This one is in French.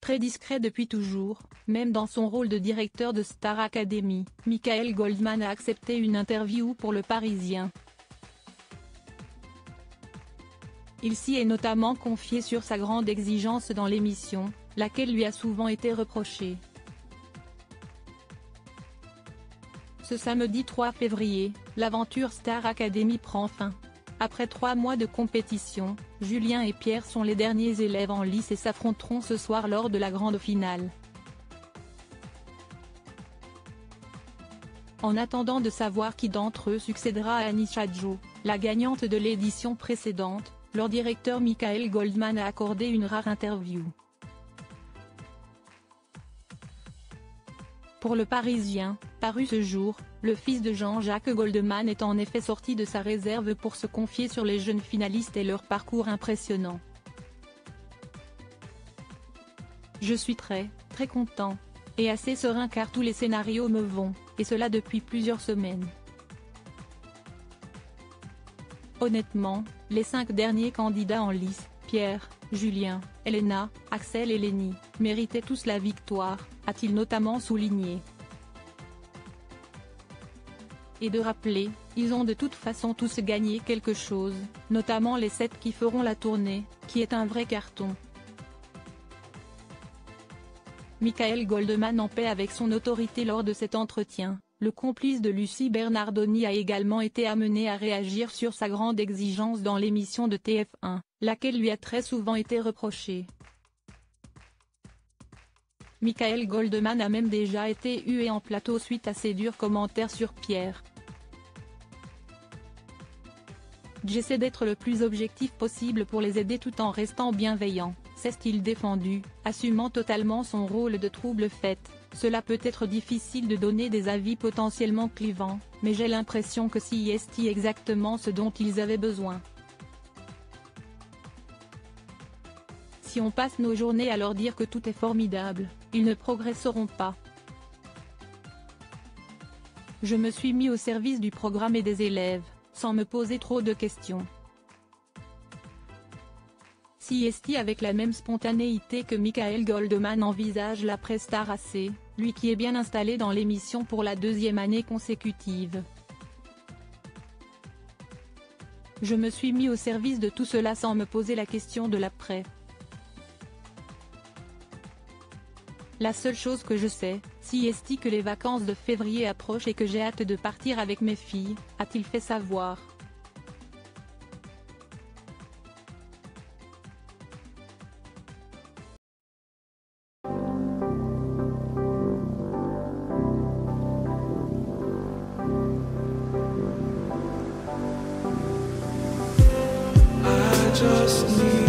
Très discret depuis toujours, même dans son rôle de directeur de Star Academy, Michael Goldman a accepté une interview pour Le Parisien. Il s'y est notamment confié sur sa grande exigence dans l'émission, laquelle lui a souvent été reprochée. Ce samedi 3 février, l'aventure Star Academy prend fin. Après 3 mois de compétition, Julien et Pierre sont les derniers élèves en lice et s'affronteront ce soir lors de la grande finale. En attendant de savoir qui d'entre eux succédera à Anisha Joe, la gagnante de l'édition précédente, leur directeur Michael Goldman a accordé une rare interview. Pour Le Parisien, paru ce jour, le fils de Jean-Jacques Goldman est en effet sorti de sa réserve pour se confier sur les jeunes finalistes et leur parcours impressionnant. Je suis très content. Et assez serein car tous les scénarios me vont, et cela depuis plusieurs semaines. Honnêtement, les 5 derniers candidats en lice, Pierre, Julien, Elena, Axel et Lenny, méritaient tous la victoire, a-t-il notamment souligné. Et de rappeler, ils ont de toute façon tous gagné quelque chose, notamment les 7 qui feront la tournée, qui est un vrai carton. Michael Goldman en paix avec son autorité lors de cet entretien. Le complice de Lucie Bernardoni a également été amené à réagir sur sa grande exigence dans l'émission de TF1, laquelle lui a très souvent été reprochée. Michael Goldman a même déjà été hué en plateau suite à ses durs commentaires sur Pierre. J'essaie d'être le plus objectif possible pour les aider tout en restant bienveillant, s'est-il défendu, assumant totalement son rôle de trouble-fête. Cela peut être difficile de donner des avis potentiellement clivants, mais j'ai l'impression que c'est exactement ce dont ils avaient besoin. Si on passe nos journées à leur dire que tout est formidable, ils ne progresseront pas. Je me suis mis au service du programme et des élèves, sans me poser trop de questions. C'est avec la même spontanéité que Michael Goldman envisage l'après-Star AC, lui qui est bien installé dans l'émission pour la 2e année consécutive. Je me suis mis au service de tout cela sans me poser la question de l'après. La seule chose que je sais, c'est que les vacances de février approchent et que j'ai hâte de partir avec mes filles, a-t-il fait savoir. Just need